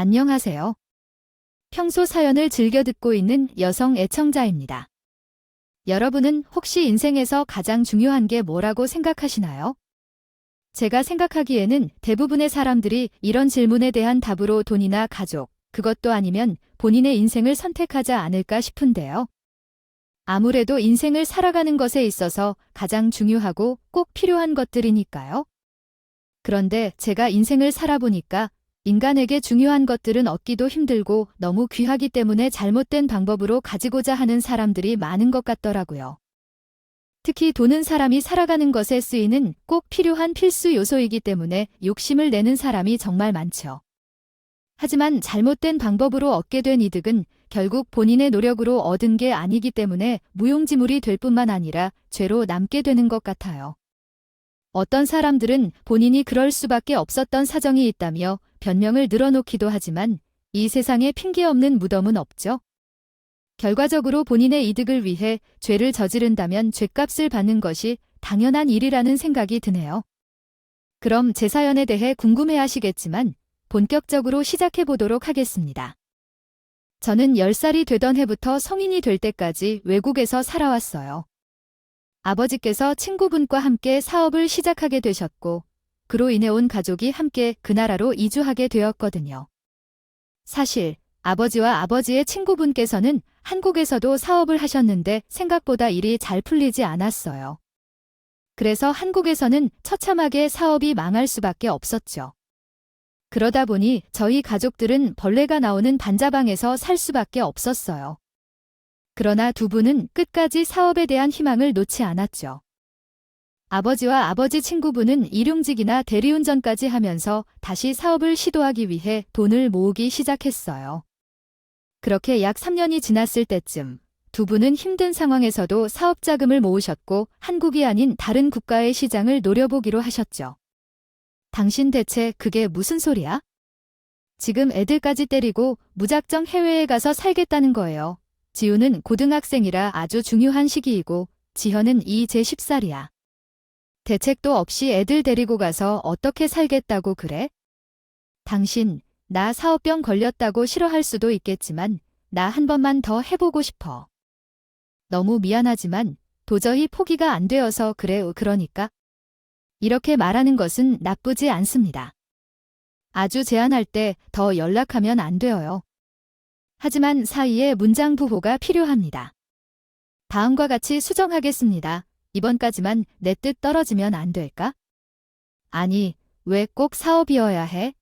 안녕하세요. 평소 사연을 즐겨 듣고 있는 여성 애청자입니다. 여러분은 혹시 인생에서 가장 중요한 게 뭐라고 생각하시나요? 제가 생각하기에는 대부분의 사람들이 이런 질문에 대한 답으로 돈이나 가족, 그것도 아니면 본인의 인생을 선택하지 않을까 싶은데요. 아무래도 인생을 살아가는 것에 있어서 가장 중요하고 꼭 필요한 것들이니까요. 그런데 제가 인생을 살아보니까 인간에게 중요한 것들은 얻기도 힘들고 너무 귀하기 때문에 잘못된 방법으로 가지고자 하는 사람들이 많은 것 같더라고요. 특히 돈은 사람이 살아가는 것에 쓰이는 꼭 필요한 필수 요소이기 때문에 욕심을 내는 사람이 정말 많죠. 하지만 잘못된 방법으로 얻게 된 이득은 결국 본인의 노력으로 얻은 게 아니기 때문에 무용지물이 될 뿐만 아니라 죄로 남게 되는 것 같아요. 어떤 사람들은 본인이 그럴 수밖에 없었던 사정이 있다며 변명을 늘어놓기도 하지만 이 세상에 핑계 없는 무덤은 없죠. 결과적으로 본인의 이득을 위해 죄를 저지른다면 죗값을 받는 것이 당연한 일이라는 생각이 드네요. 그럼 제 사연에 대해 궁금해하시겠지만 본격적으로 시작해 보도록 하겠습니다. 저는 10살이 되던 해부터 성인이 될 때까지 외국에서 살아왔어요. 아버지께서 친구분과 함께 사업을 시작하게 되셨고, 그로 인해 온 가족이 함께 그 나라로 이주하게 되었거든요. 사실 아버지와 아버지의 친구분께서는 한국에서도 사업을 하셨는데 생각보다 일이 잘 풀리지 않았어요. 그래서 한국에서는 처참하게 사업이 망할 수밖에 없었죠. 그러다 보니 저희 가족들은 벌레가 나오는 반자방에서 살 수밖에 없었어요. 그러나 두 분은 끝까지 사업에 대한 희망을 놓지 않았죠. 아버지와 아버지 친구분은 일용직이나 대리운전까지 하면서 다시 사업을 시도하기 위해 돈을 모으기 시작했어요. 그렇게 약 3년이 지났을 때쯤 두 분은 힘든 상황에서도 사업 자금을 모으셨고 한국이 아닌 다른 국가의 시장을 노려보기로 하셨죠. 당신 대체 그게 무슨 소리야? 지금 애들까지 때리고 무작정 해외에 가서 살겠다는 거예요. 지우는 고등학생이라 아주 중요한 시기이고 지현은 이제 10살이야. 대책도 없이 애들 데리고 가서 어떻게 살겠다고 그래? 당신, 나 사업병 걸렸다고 싫어할 수도 있겠지만 나 한 번만 더 해보고 싶어. 너무 미안하지만 도저히 포기가 안 되어서 그래. 그러니까? 이렇게 말하는 것은 나쁘지 않습니다. 아주 제한할 때 더 연락하면 안 돼요. 하지만 사이에 문장 부호가 필요합니다. 다음과 같이 수정하겠습니다. 이번까지만 내 뜻 떨어지면 안 될까? 아니, 왜 꼭 사업이어야 해?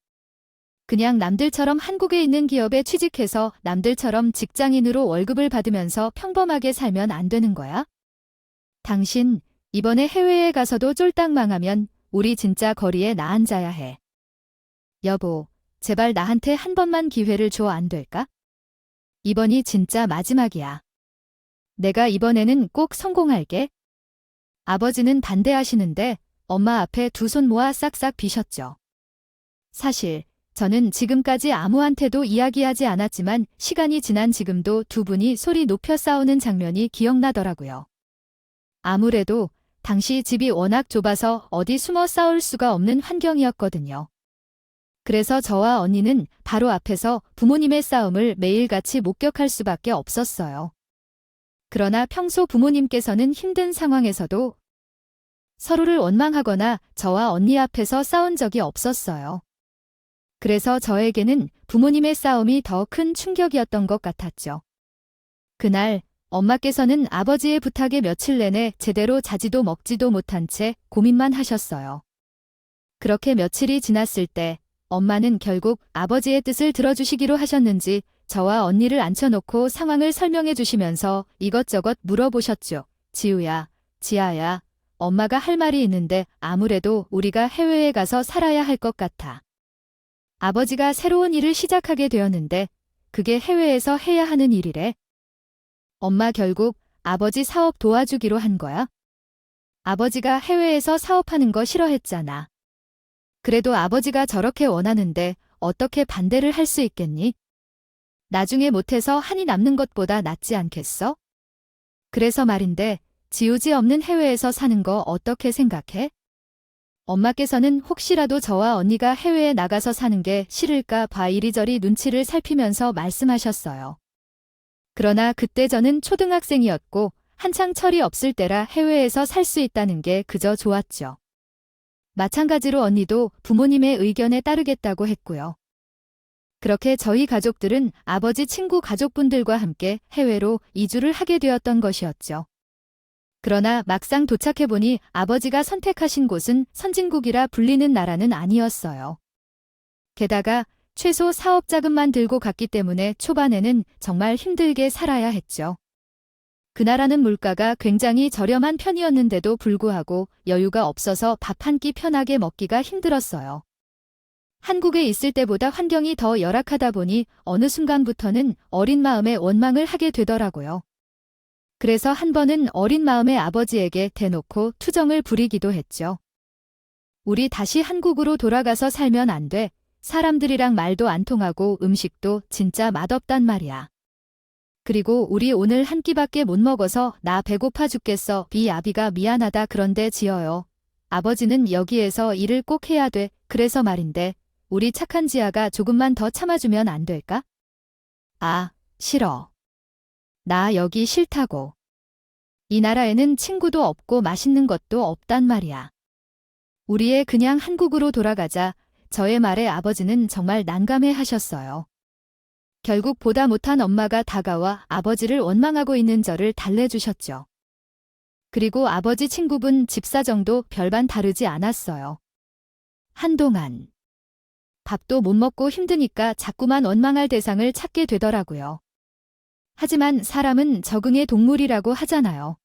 그냥 남들처럼 한국에 있는 기업에 취직해서 남들처럼 직장인으로 월급을 받으면서 평범하게 살면 안 되는 거야? 당신, 이번에 해외에 가서도 쫄딱 망하면 우리 진짜 거리에 나앉아야 해. 여보, 제발 나한테 한 번만 기회를 줘 안 될까? 이번이 진짜 마지막이야. 내가 이번에는 꼭 성공할게. 아버지는 반대하시는데 엄마 앞에 두 손 모아 싹싹 비셨죠. 사실 저는 지금까지 아무한테도 이야기하지 않았지만 시간이 지난 지금도 두 분이 소리 높여 싸우는 장면이 기억나더라고요. 아무래도 당시 집이 워낙 좁아서 어디 숨어 싸울 수가 없는 환경이었거든요. 그래서 저와 언니는 바로 앞에서 부모님의 싸움을 매일같이 목격할 수밖에 없었어요. 그러나 평소 부모님께서는 힘든 상황에서도 서로를 원망하거나 저와 언니 앞에서 싸운 적이 없었어요. 그래서 저에게는 부모님의 싸움이 더 큰 충격이었던 것 같았죠. 그날 엄마께서는 아버지의 부탁에 며칠 내내 제대로 자지도 먹지도 못한 채 고민만 하셨어요. 그렇게 며칠이 지났을 때 엄마는 결국 아버지의 뜻을 들어주시기로 하셨는지 저와 언니를 앉혀놓고 상황을 설명해 주시면서 이것저것 물어보셨죠. 지우야, 지아야, 엄마가 할 말이 있는데 아무래도 우리가 해외에 가서 살아야 할 것 같아. 아버지가 새로운 일을 시작하게 되었는데 그게 해외에서 해야 하는 일이래. 엄마 결국 아버지 사업 도와주기로 한 거야. 아버지가 해외에서 사업하는 거 싫어했잖아. 그래도 아버지가 저렇게 원하는데 어떻게 반대를 할 수 있겠니? 나중에 못해서 한이 남는 것보다 낫지 않겠어? 그래서 말인데 지우지 없는 해외에서 사는 거 어떻게 생각해? 엄마께서는 혹시라도 저와 언니가 해외에 나가서 사는 게 싫을까 봐 이리저리 눈치를 살피면서 말씀하셨어요. 그러나 그때 저는 초등학생이었고 한창 철이 없을 때라 해외에서 살 수 있다는 게 그저 좋았죠. 마찬가지로 언니도 부모님의 의견에 따르겠다고 했고요. 그렇게 저희 가족들은 아버지 친구 가족분들과 함께 해외로 이주를 하게 되었던 것이었죠. 그러나 막상 도착해보니 아버지가 선택하신 곳은 선진국이라 불리는 나라는 아니었어요. 게다가 최소 사업 자금만 들고 갔기 때문에 초반에는 정말 힘들게 살아야 했죠. 그 나라는 물가가 굉장히 저렴한 편이었는데도 불구하고 여유가 없어서 밥 한 끼 편하게 먹기가 힘들었어요. 한국에 있을 때보다 환경이 더 열악하다 보니 어느 순간부터는 어린 마음에 원망을 하게 되더라고요. 그래서 한 번은 어린 마음의 아버지에게 대놓고 투정을 부리기도 했죠. 우리 다시 한국으로 돌아가서 살면 안 돼. 사람들이랑 말도 안 통하고 음식도 진짜 맛없단 말이야. 그리고 우리 오늘 한 끼밖에 못 먹어서 나 배고파 죽겠어. 아비가 미안하다 그런데 지어요. 아버지는 여기에서 일을 꼭 해야 돼. 그래서 말인데 우리 착한 지아가 조금만 더 참아주면 안 될까? 아, 싫어. 나 여기 싫다고. 이 나라에는 친구도 없고 맛있는 것도 없단 말이야. 우리 애 그냥 한국으로 돌아가자. 저의 말에 아버지는 정말 난감해 하셨어요. 결국 보다 못한 엄마가 다가와 아버지를 원망하고 있는 저를 달래주셨죠. 그리고 아버지 친구분 집사정도 별반 다르지 않았어요. 한동안 밥도 못 먹고 힘드니까 자꾸만 원망할 대상을 찾게 되더라고요. 하지만 사람은 적응의 동물이라고 하잖아요.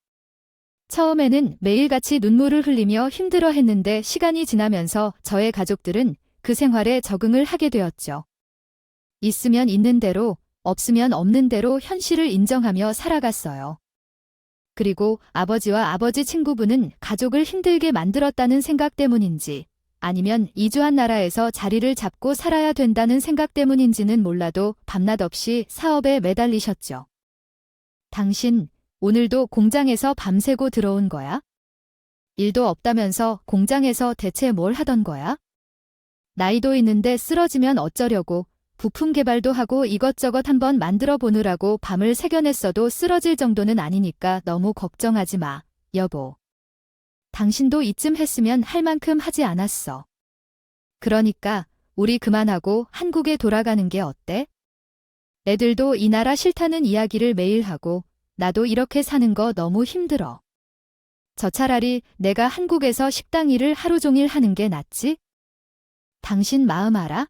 처음에는 매일같이 눈물을 흘리며 힘들어 했는데 시간이 지나면서 저의 가족들은 그 생활에 적응을 하게 되었죠. 있으면 있는 대로, 없으면 없는 대로 현실을 인정하며 살아갔어요. 그리고 아버지와 아버지 친구분은 가족을 힘들게 만들었다는 생각 때문인지 아니면 이주한 나라에서 자리를 잡고 살아야 된다는 생각 때문인지는 몰라도 밤낮 없이 사업에 매달리셨죠. 당신, 오늘도 공장에서 밤새고 들어온 거야? 일도 없다면서 공장에서 대체 뭘 하던 거야? 나이도 있는데 쓰러지면 어쩌려고 부품 개발도 하고 이것저것 한번 만들어 보느라고 밤을 새겨냈어도 쓰러질 정도는 아니니까 너무 걱정하지 마, 여보. 당신도 이쯤 했으면 할 만큼 하지 않았어. 그러니까 우리 그만하고 한국에 돌아가는 게 어때? 애들도 이 나라 싫다는 이야기를 매일 하고 나도 이렇게 사는 거 너무 힘들어. 저 차라리 내가 한국에서 식당 일을 하루 종일 하는 게 낫지? 당신 마음 알아?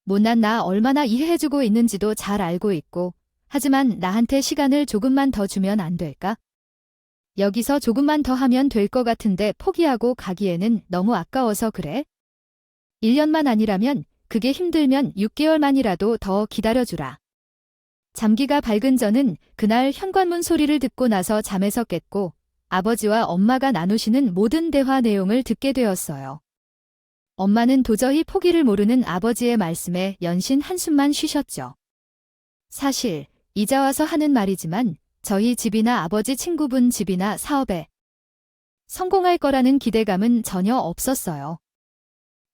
못난 나 얼마나 이해해주고 있는지도 잘 알고 있고 하지만 나한테 시간을 조금만 더 주면 안 될까? 여기서 조금만 더 하면 될 것 같은데 포기하고 가기에는 너무 아까워서 그래? 1년만 아니라면 그게 힘들면 6개월만이라도 더 기다려주라. 잠기가 밝은 저는 그날 현관문 소리를 듣고 나서 잠에서 깼고 아버지와 엄마가 나누시는 모든 대화 내용을 듣게 되었어요. 엄마는 도저히 포기를 모르는 아버지의 말씀에 연신 한숨만 쉬셨죠. 사실 이제 와서 하는 말이지만 저희 집이나 아버지 친구분 집이나 사업에 성공할 거라는 기대감은 전혀 없었어요.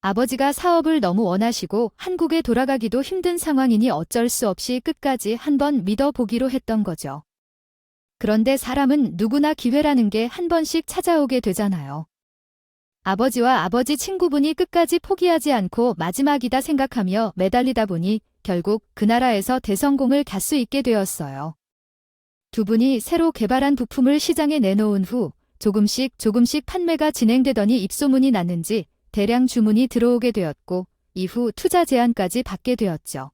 아버지가 사업을 너무 원하시고 한국에 돌아가기도 힘든 상황이니 어쩔 수 없이 끝까지 한번 믿어보기로 했던 거죠. 그런데 사람은 누구나 기회라는 게 한 번씩 찾아오게 되잖아요. 아버지와 아버지 친구분이 끝까지 포기하지 않고 마지막이다 생각하며 매달리다 보니 결국 그 나라에서 대성공을 갈 수 있게 되었어요. 두 분이 새로 개발한 부품을 시장에 내놓은 후 조금씩 판매가 진행되더니 입소문이 났는지 대량 주문이 들어오게 되었고 이후 투자 제안까지 받게 되었죠.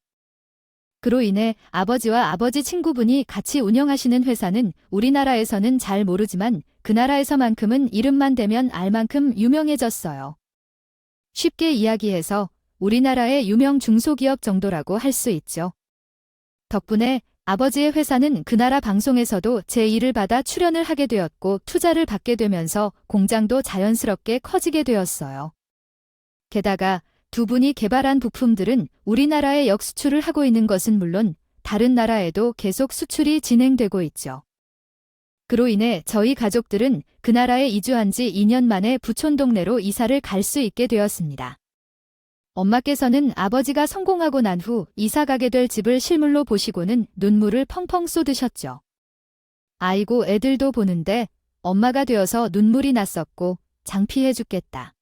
그로 인해 아버지와 아버지 친구분이 같이 운영하시는 회사는 우리나라에서는 잘 모르지만 그 나라에서만큼은 이름만 대면 알 만큼 유명해졌어요. 쉽게 이야기해서 우리나라의 유명 중소기업 정도라고 할 수 있죠. 덕분에 아버지의 회사는 그 나라 방송에서도 제1을 받아 출연을 하게 되었고 투자를 받게 되면서 공장도 자연스럽게 커지게 되었어요. 게다가 두 분이 개발한 부품들은 우리나라에 역수출을 하고 있는 것은 물론 다른 나라에도 계속 수출이 진행되고 있죠. 그로 인해 저희 가족들은 그 나라에 이주한 지 2년 만에 부촌 동네로 이사를 갈 수 있게 되었습니다. 엄마께서는 아버지가 성공하고 난 후 이사 가게 될 집을 실물로 보시고는 눈물을 펑펑 쏟으셨죠. 아이고 애들도 보는데 엄마가 되어서 눈물이 났었고 창피해 죽겠다.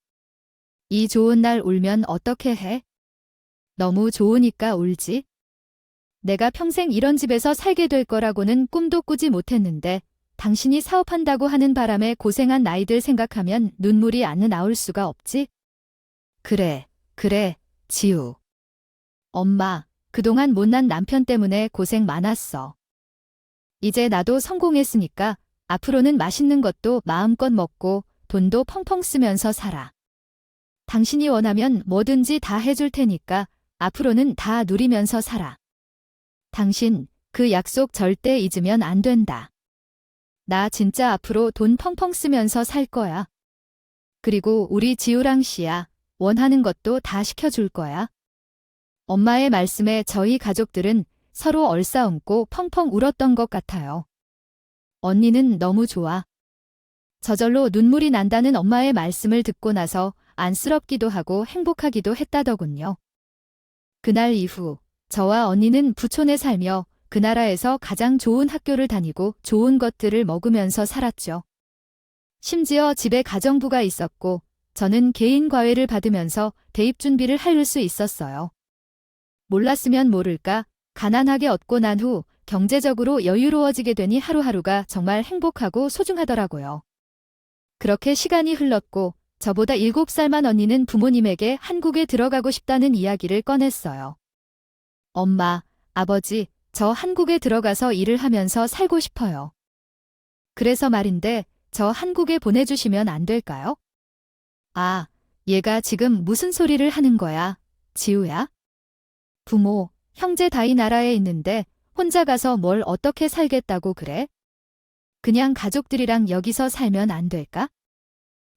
이 좋은 날 울면 어떻게 해? 너무 좋으니까 울지? 내가 평생 이런 집에서 살게 될 거라고는 꿈도 꾸지 못했는데 당신이 사업한다고 하는 바람에 고생한 나이들 생각하면 눈물이 안 나올 수가 없지? 그래, 지우. 엄마, 그동안 못난 남편 때문에 고생 많았어. 이제 나도 성공했으니까 앞으로는 맛있는 것도 마음껏 먹고 돈도 펑펑 쓰면서 살아. 당신이 원하면 뭐든지 다 해줄 테니까 앞으로는 다 누리면서 살아. 당신, 그 약속 절대 잊으면 안 된다. 나 진짜 앞으로 돈 펑펑 쓰면서 살 거야. 그리고 우리 지우랑 씨야, 원하는 것도 다 시켜줄 거야. 엄마의 말씀에 저희 가족들은 서로 얼싸안고 펑펑 울었던 것 같아요. 언니는 너무 좋아. 저절로 눈물이 난다는 엄마의 말씀을 듣고 나서 안쓰럽기도 하고 행복하기도 했다더군요. 그날 이후 저와 언니는 부촌에 살며 그 나라에서 가장 좋은 학교를 다니고 좋은 것들을 먹으면서 살았죠. 심지어 집에 가정부가 있었고 저는 개인 과외를 받으면서 대입 준비를 할 수 있었어요. 몰랐으면 모를까 가난하게 얻고 난 후 경제적으로 여유로워지게 되니 하루하루가 정말 행복하고 소중하더라고요. 그렇게 시간이 흘렀고 저보다 7살만 언니는 부모님에게 한국에 들어가고 싶다는 이야기를 꺼냈어요. 엄마, 아버지, 저 한국에 들어가서 일을 하면서 살고 싶어요. 그래서 말인데 저 한국에 보내주시면 안 될까요? 아, 얘가 지금 무슨 소리를 하는 거야, 지우야? 부모, 형제 다 이 나라에 있는데 혼자 가서 뭘 어떻게 살겠다고 그래? 그냥 가족들이랑 여기서 살면 안 될까?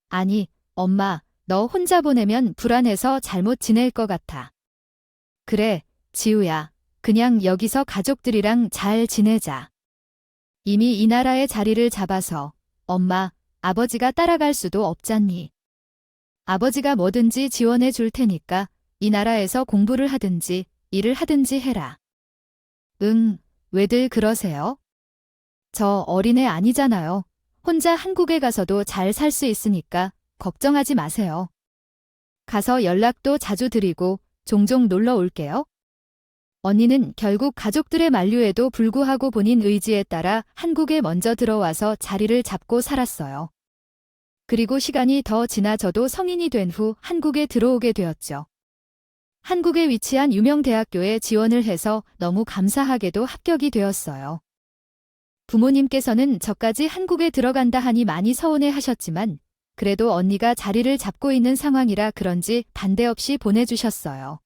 아니, 엄마, 너 혼자 보내면 불안해서 잘못 지낼 것 같아. 그래, 지우야, 그냥 여기서 가족들이랑 잘 지내자. 이미 이 나라의 자리를 잡아서 엄마, 아버지가 따라갈 수도 없잖니. 아버지가 뭐든지 지원해 줄 테니까 이 나라에서 공부를 하든지 일을 하든지 해라. 응, 왜들 그러세요? 저 어린애 아니잖아요. 혼자 한국에 가서도 잘 살 수 있으니까 걱정하지 마세요. 가서 연락도 자주 드리고 종종 놀러 올게요. 언니는 결국 가족들의 만류에도 불구하고 본인 의지에 따라 한국에 먼저 들어와서 자리를 잡고 살았어요. 그리고 시간이 더 지나 저도 성인이 된 후 한국에 들어오게 되었죠. 한국에 위치한 유명 대학교에 지원을 해서 너무 감사하게도 합격이 되었어요. 부모님께서는 저까지 한국에 들어간다 하니 많이 서운해 하셨지만 그래도 언니가 자리를 잡고 있는 상황이라 그런지 반대 없이 보내주셨어요.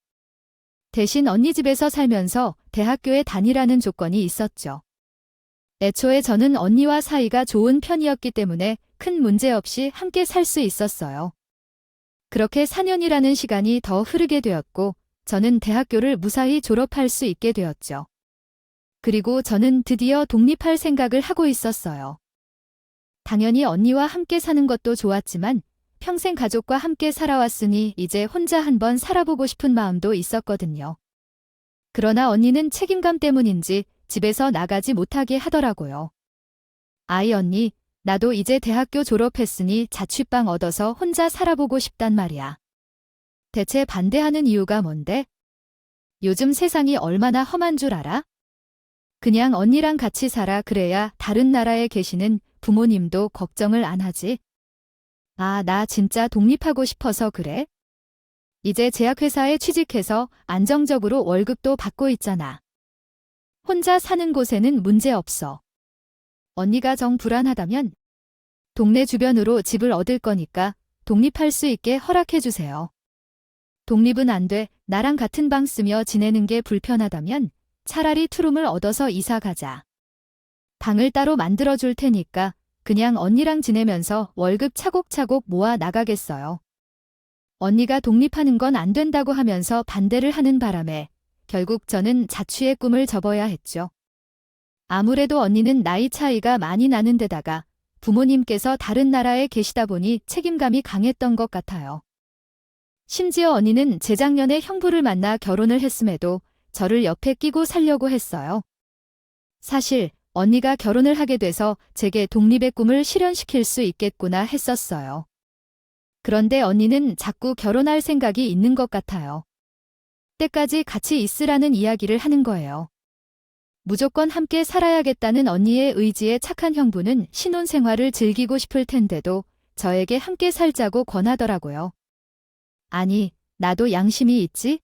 대신 언니 집에서 살면서 대학교에 다니라는 조건이 있었죠. 애초에 저는 언니와 사이가 좋은 편이었기 때문에 큰 문제 없이 함께 살 수 있었어요. 그렇게 4년이라는 시간이 더 흐르게 되었고 저는 대학교를 무사히 졸업할 수 있게 되었죠. 그리고 저는 드디어 독립할 생각을 하고 있었어요. 당연히 언니와 함께 사는 것도 좋았지만 평생 가족과 함께 살아왔으니 이제 혼자 한번 살아보고 싶은 마음도 있었거든요. 그러나 언니는 책임감 때문인지 집에서 나가지 못하게 하더라고요. 아이 언니, 나도 이제 대학교 졸업했으니 자취방 얻어서 혼자 살아보고 싶단 말이야. 대체 반대하는 이유가 뭔데? 요즘 세상이 얼마나 험한 줄 알아? 그냥 언니랑 같이 살아 그래야 다른 나라에 계시는 부모님도 걱정을 안 하지. 아, 나 진짜 독립하고 싶어서 그래? 이제 제약회사에 취직해서 안정적으로 월급도 받고 있잖아. 혼자 사는 곳에는 문제 없어. 언니가 정 불안하다면 동네 주변으로 집을 얻을 거니까 독립할 수 있게 허락해 주세요. 독립은 안 돼. 나랑 같은 방 쓰며 지내는 게 불편하다면 차라리 투룸을 얻어서 이사 가자. 방을 따로 만들어 줄 테니까 그냥 언니랑 지내면서 월급 차곡차곡 모아 나가겠어요. 언니가 독립하는 건 안 된다고 하면서 반대를 하는 바람에 결국 저는 자취의 꿈을 접어야 했죠. 아무래도 언니는 나이 차이가 많이 나는 데다가 부모님께서 다른 나라에 계시다 보니 책임감이 강했던 것 같아요. 심지어 언니는 재작년에 형부를 만나 결혼을 했음에도 저를 옆에 끼고 살려고 했어요. 사실 언니가 결혼을 하게 돼서 제게 독립의 꿈을 실현시킬 수 있겠구나 했었어요. 그런데 언니는 자꾸 결혼할 생각이 있는 것 같아요. 때까지 같이 있으라는 이야기를 하는 거예요. 무조건 함께 살아야겠다는 언니의 의지에 착한 형부는 신혼생활을 즐기고 싶을 텐데도 저에게 함께 살자고 권하더라고요. 아니, 나도 양심이 있지?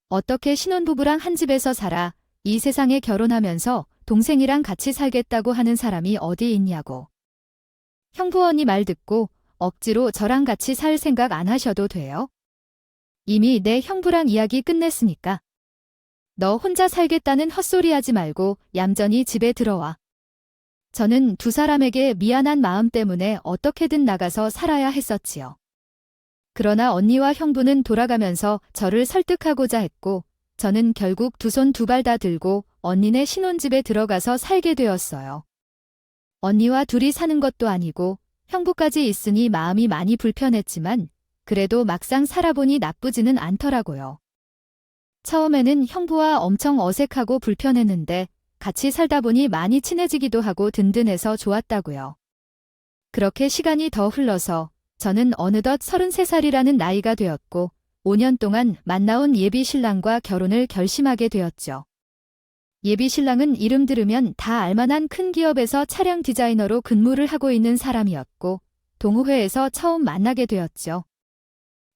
어떻게 신혼부부랑 한 집에서 살아, 이 세상에 결혼하면서 동생이랑 같이 살겠다고 하는 사람이 어디 있냐고. 형부 언니 말 듣고 억지로 저랑 같이 살 생각 안 하셔도 돼요. 이미 내 형부랑 이야기 끝냈으니까. 너 혼자 살겠다는 헛소리 하지 말고 얌전히 집에 들어와. 저는 두 사람에게 미안한 마음 때문에 어떻게든 나가서 살아야 했었지요. 그러나 언니와 형부는 돌아가면서 저를 설득하고자 했고, 저는 결국 두 손 두 발 다 들고 언니네 신혼집에 들어가서 살게 되었어요. 언니와 둘이 사는 것도 아니고 형부까지 있으니 마음이 많이 불편했지만 그래도 막상 살아보니 나쁘지는 않더라고요. 처음에는 형부와 엄청 어색하고 불편했는데 같이 살다 보니 많이 친해지기도 하고 든든해서 좋았다고요. 그렇게 시간이 더 흘러서 저는 어느덧 33살이라는 나이가 되었고 5년 동안 만나온 예비 신랑과 결혼을 결심하게 되었죠. 예비 신랑은 이름 들으면 다 알만한 큰 기업에서 차량 디자이너로 근무를 하고 있는 사람이었고 동호회에서 처음 만나게 되었죠.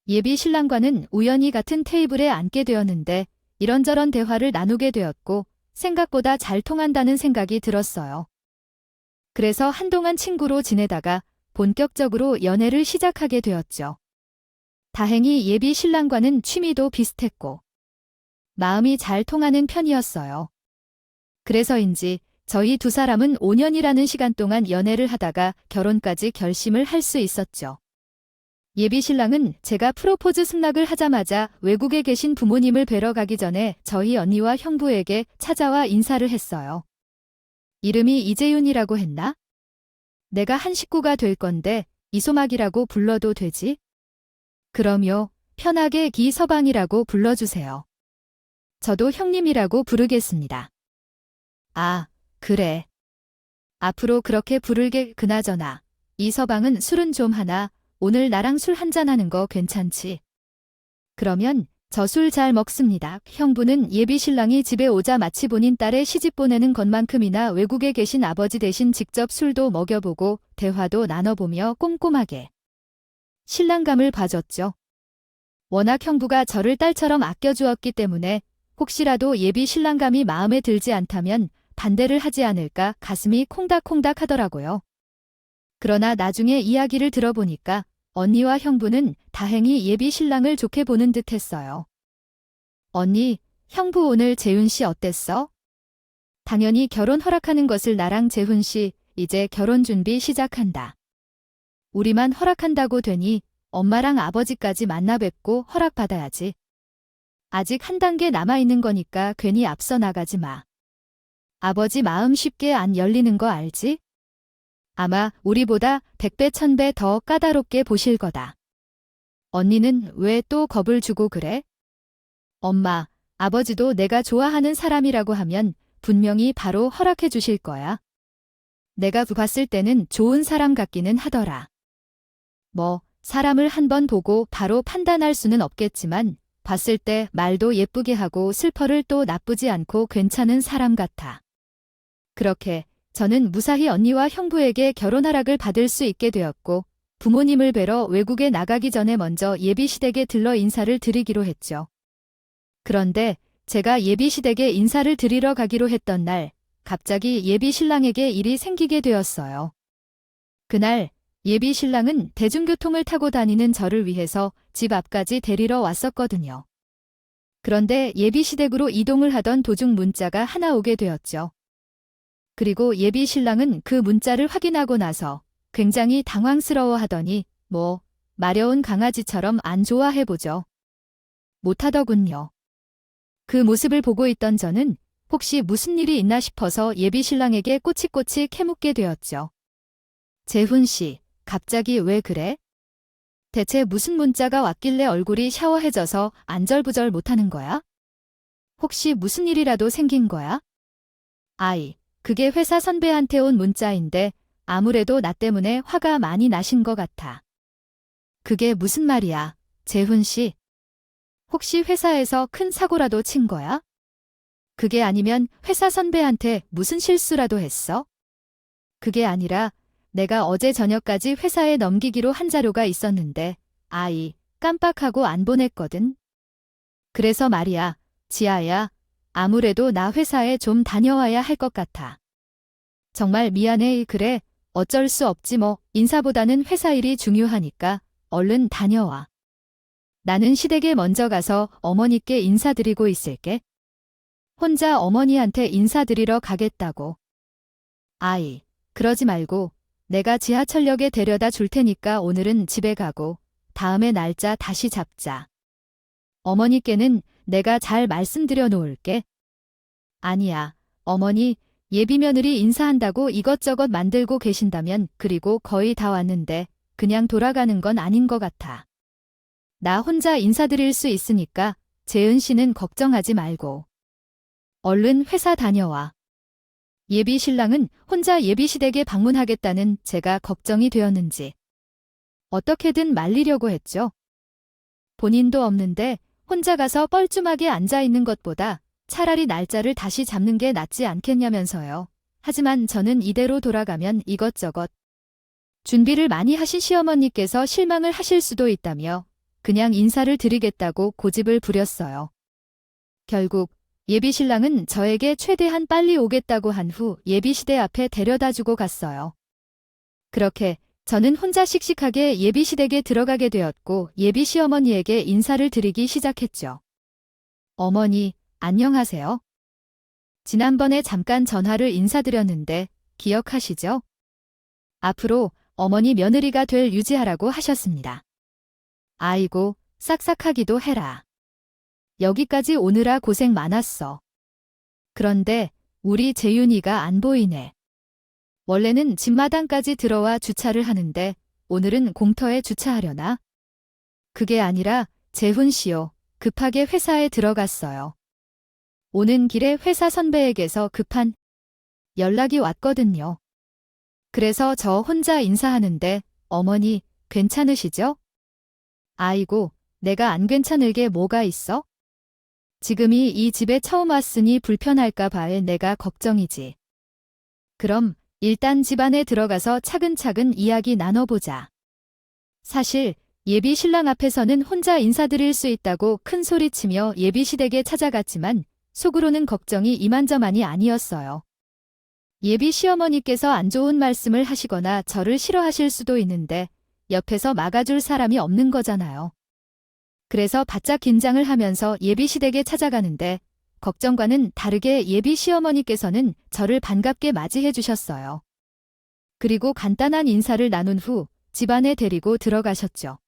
예비 신랑과는 우연히 같은 테이블에 앉게 되었는데 이런저런 대화를 나누게 되었고 생각보다 잘 통한다는 생각이 들었어요. 그래서 한동안 친구로 지내다가 본격적으로 연애를 시작하게 되었죠. 다행히 예비 신랑과는 취미도 비슷했고 마음이 잘 통하는 편이었어요. 그래서인지 저희 두 사람은 5년이라는 시간 동안 연애를 하다가 결혼까지 결심을 할 수 있었죠. 예비 신랑은 제가 프로포즈 승낙을 하자마자 외국에 계신 부모님을 뵈러 가기 전에 저희 언니와 형부에게 찾아와 인사를 했어요. 이름이 이재윤이라고 했나? 내가 한 식구가 될 건데 이소막이라고 불러도 되지? 그럼요, 편하게 기서방이라고 불러주세요. 저도 형님이라고 부르겠습니다. 아, 그래. 앞으로 그렇게 부를게. 그나저나 이서방은 술은 좀 하나? 오늘 나랑 술 한잔하는 거 괜찮지? 그러면 저 술 잘 먹습니다. 형부는 예비 신랑이 집에 오자 마치 본인 딸의 시집 보내는 것만큼이나 외국에 계신 아버지 대신 직접 술도 먹여보고 대화도 나눠보며 꼼꼼하게 신랑감을 봐줬죠. 워낙 형부가 저를 딸처럼 아껴주었기 때문에 혹시라도 예비 신랑감이 마음에 들지 않다면 반대를 하지 않을까 가슴이 콩닥콩닥 하더라고요. 그러나 나중에 이야기를 들어보니까 언니와 형부는 다행히 예비 신랑을 좋게 보는 듯 했어요. 언니, 형부 오늘 재훈 씨 어땠어? 당연히 결혼 허락하는 것을 나랑 재훈 씨 이제 결혼 준비 시작한다. 우리만 허락한다고 되니 엄마랑 아버지까지 만나 뵙고 허락받아야지. 아직 한 단계 남아있는 거니까 괜히 앞서 나가지 마. 아버지 마음 쉽게 안 열리는 거 알지? 아마 우리보다 100배 1000배 더 까다롭게 보실 거다. 언니는 왜 또 겁을 주고 그래? 엄마, 아버지도 내가 좋아하는 사람이라고 하면 분명히 바로 허락해 주실 거야. 내가 봤을 때는 좋은 사람 같기는 하더라. 뭐, 사람을 한번 보고 바로 판단할 수는 없겠지만 봤을 때 말도 예쁘게 하고 슬퍼를 또 나쁘지 않고 괜찮은 사람 같아. 그렇게 저는 무사히 언니와 형부에게 결혼 허락을 받을 수 있게 되었고 부모님을 뵈러 외국에 나가기 전에 먼저 예비시댁에 들러 인사를 드리기로 했죠. 그런데 제가 예비시댁에 인사를 드리러 가기로 했던 날 갑자기 예비신랑에게 일이 생기게 되었어요. 그날 예비신랑은 대중교통을 타고 다니는 저를 위해서 집 앞까지 데리러 왔었거든요. 그런데 예비시댁으로 이동을 하던 도중 문자가 하나 오게 되었죠. 그리고 예비신랑은 그 문자를 확인하고 나서 굉장히 당황스러워하더니 마려운 강아지처럼 안 좋아해보죠. 못하더군요. 그 모습을 보고 있던 저는 혹시 무슨 일이 있나 싶어서 예비 신랑에게 꼬치꼬치 캐묻게 되었죠. 재훈 씨, 갑자기 왜 그래? 대체 무슨 문자가 왔길래 얼굴이 샤워해져서 안절부절 못하는 거야? 혹시 무슨 일이라도 생긴 거야? 아이, 그게 회사 선배한테 온 문자인데 아무래도 나 때문에 화가 많이 나신 것 같아. 그게 무슨 말이야, 재훈 씨? 혹시 회사에서 큰 사고라도 친 거야? 그게 아니면 회사 선배한테 무슨 실수라도 했어? 그게 아니라 내가 어제 저녁까지 회사에 넘기기로 한 자료가 있었는데 아이, 깜빡하고 안 보냈거든. 그래서 말이야, 지아야, 아무래도 나 회사에 좀 다녀와야 할 것 같아. 정말 미안해. 그래, 어쩔 수 없지 뭐. 인사보다는 회사 일이 중요하니까 얼른 다녀와. 나는 시댁에 먼저 가서 어머니께 인사드리고 있을게. 혼자 어머니한테 인사드리러 가겠다고. 아이, 그러지 말고 내가 지하철역에 데려다 줄 테니까 오늘은 집에 가고 다음에 날짜 다시 잡자. 어머니께는 내가 잘 말씀드려 놓을게. 아니야, 어머니, 예비 며느리 인사한다고 이것저것 만들고 계신다면 그리고 거의 다 왔는데 그냥 돌아가는 건 아닌 것 같아. 나 혼자 인사드릴 수 있으니까 재은 씨는 걱정하지 말고. 얼른 회사 다녀와. 예비 신랑은 혼자 예비 시댁에 방문하겠다는 제가 걱정이 되었는지 어떻게든 말리려고 했죠. 본인도 없는데 혼자 가서 뻘쭘하게 앉아 있는 것보다 차라리 날짜를 다시 잡는 게 낫지 않겠냐면서요. 하지만 저는 이대로 돌아가면 이것저것 준비를 많이 하신 시어머니께서 실망을 하실 수도 있다며 그냥 인사를 드리겠다고 고집을 부렸어요. 결국 예비 신랑은 저에게 최대한 빨리 오겠다고 한 후 예비 시대 앞에 데려다주고 갔어요. 그렇게 저는 혼자 씩씩하게 예비 시댁에 들어가게 되었고 예비 시어머니에게 인사를 드리기 시작했죠. 어머니, 안녕하세요. 지난번에 잠깐 전화를 인사드렸는데 기억하시죠? 앞으로 어머니 며느리가 될 유지하라고 하셨습니다. 아이고, 싹싹하기도 해라. 여기까지 오느라 고생 많았어. 그런데 우리 재윤이가 안 보이네. 원래는 집마당까지 들어와 주차를 하는데 오늘은 공터에 주차하려나? 그게 아니라 재훈 씨요. 급하게 회사에 들어갔어요. 오는 길에 회사 선배에게서 급한 연락이 왔거든요. 그래서 저 혼자 인사하는데 어머니 괜찮으시죠? 아이고, 내가 안 괜찮을 게 뭐가 있어? 지금이 이 집에 처음 왔으니 불편할까 봐에 내가 걱정이지. 그럼 일단 집 안에 들어가서 차근차근 이야기 나눠보자. 사실 예비 신랑 앞에서는 혼자 인사드릴 수 있다고 큰 소리치며 예비 시댁에 찾아갔지만 속으로는 걱정이 이만저만이 아니었어요. 예비 시어머니께서 안 좋은 말씀을 하시거나 저를 싫어하실 수도 있는데 옆에서 막아줄 사람이 없는 거잖아요. 그래서 바짝 긴장을 하면서 예비 시댁에 찾아가는데 걱정과는 다르게 예비 시어머니께서는 저를 반갑게 맞이해 주셨어요. 그리고 간단한 인사를 나눈 후 집안에 데리고 들어가셨죠.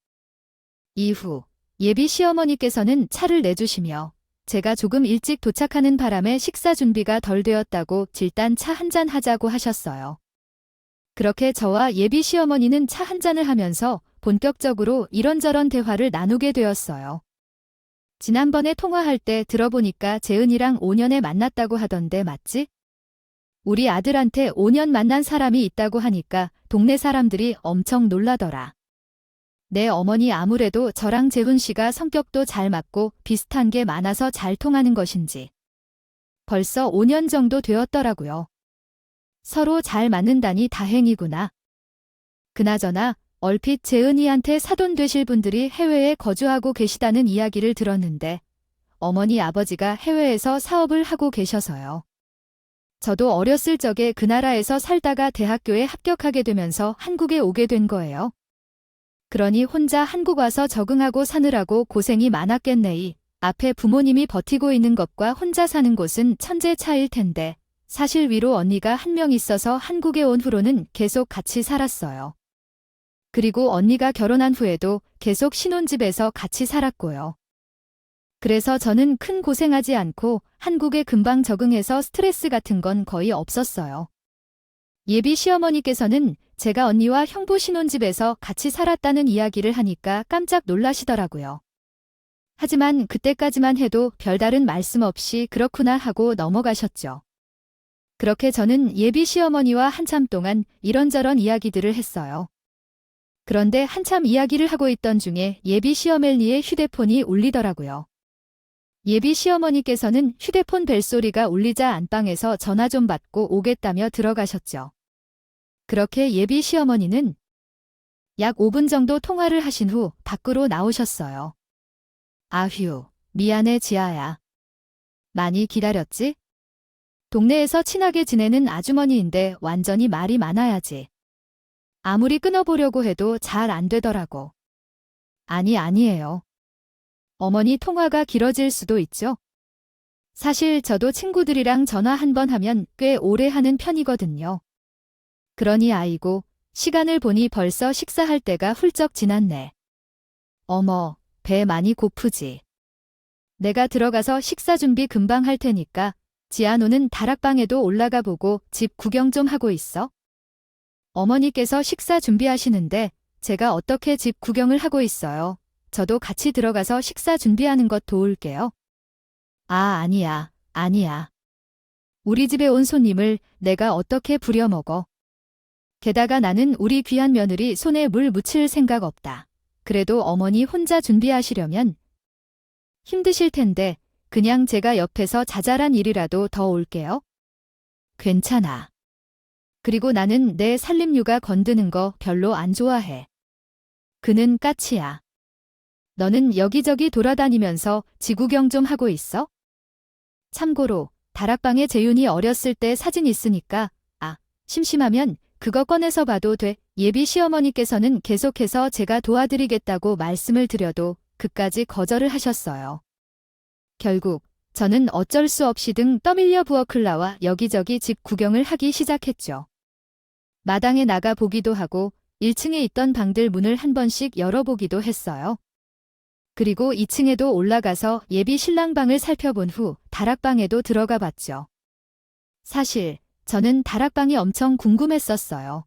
이후 예비 시어머니께서는 차를 내주시며 제가 조금 일찍 도착하는 바람에 식사 준비가 덜 되었다고 일단 차 한잔 하자고 하셨어요. 그렇게 저와 예비 시어머니는 차 한잔을 하면서 본격적으로 이런저런 대화를 나누게 되었어요. 지난번에 통화할 때 들어보니까 재은이랑 5년에 만났다고 하던데 맞지? 우리 아들한테 5년 만난 사람이 있다고 하니까 동네 사람들이 엄청 놀라더라. 내 어머니 아무래도 저랑 재훈 씨가 성격도 잘 맞고 비슷한 게 많아서 잘 통하는 것인지. 벌써 5년 정도 되었더라고요. 서로 잘 맞는다니 다행이구나. 그나저나 얼핏 재은이한테 사돈 되실 분들이 해외에 거주하고 계시다는 이야기를 들었는데 어머니 아버지가 해외에서 사업을 하고 계셔서요. 저도 어렸을 적에 그 나라에서 살다가 대학교에 합격하게 되면서 한국에 오게 된 거예요. 그러니 혼자 한국 와서 적응하고 사느라고 고생이 많았겠네이. 앞에 부모님이 버티고 있는 것과 혼자 사는 곳은 천재 차이일 텐데 사실 위로 언니가 한 명 있어서 한국에 온 후로는 계속 같이 살았어요. 그리고 언니가 결혼한 후에도 계속 신혼집에서 같이 살았고요. 그래서 저는 큰 고생하지 않고 한국에 금방 적응해서 스트레스 같은 건 거의 없었어요. 예비 시어머니께서는 제가 언니와 형부 신혼집에서 같이 살았다는 이야기를 하니까 깜짝 놀라시더라고요. 하지만 그때까지만 해도 별다른 말씀 없이 그렇구나 하고 넘어가셨죠. 그렇게 저는 예비 시어머니와 한참 동안 이런저런 이야기들을 했어요. 그런데 한참 이야기를 하고 있던 중에 예비 시어머니의 휴대폰이 울리더라고요. 예비 시어머니께서는 휴대폰 벨소리가 울리자 안방에서 전화 좀 받고 오겠다며 들어가셨죠. 그렇게 예비 시어머니는 약 5분 정도 통화를 하신 후 밖으로 나오셨어요. 아휴, 미안해 지아야. 많이 기다렸지? 동네에서 친하게 지내는 아주머니인데 완전히 말이 많아야지. 아무리 끊어보려고 해도 잘 안 되더라고. 아니에요. 어머니 통화가 길어질 수도 있죠. 사실 저도 친구들이랑 전화 한 번 하면 꽤 오래 하는 편이거든요. 그러니 아이고, 시간을 보니 벌써 식사할 때가 훌쩍 지났네. 어머, 배 많이 고프지. 내가 들어가서 식사 준비 금방 할 테니까 지아노는 다락방에도 올라가 보고 집 구경 좀 하고 있어. 어머니께서 식사 준비하시는데 제가 어떻게 집 구경을 하고 있어요. 저도 같이 들어가서 식사 준비하는 것 도울게요. 아니야. 우리 집에 온 손님을 내가 어떻게 부려먹어. 게다가 나는 우리 귀한 며느리 손에 물 묻힐 생각 없다. 그래도 어머니 혼자 준비하시려면 힘드실 텐데 그냥 제가 옆에서 자잘한 일이라도 더 올게요. 괜찮아. 그리고 나는 내 살림육아 건드는 거 별로 안 좋아해. 그는 까치야. 너는 여기저기 돌아다니면서 지구경 좀 하고 있어? 참고로 다락방에 재윤이 어렸을 때 사진 있으니까 심심하면 그거 꺼내서 봐도 돼. 예비 시어머니께서는 계속해서 제가 도와드리겠다고 말씀을 드려도 그까지 거절을 하셨어요. 결국 저는 어쩔 수 없이 등 떠밀려 부엌을 여기저기 집 구경을 하기 시작했죠. 마당에 나가 보기도 하고 1층에 있던 방들 문을 한 번씩 열어보기도 했어요. 그리고 2층에도 올라가서 예비 신랑 방을 살펴본 후 다락방에도 들어가 봤죠. 사실 저는 다락방이 엄청 궁금했었어요.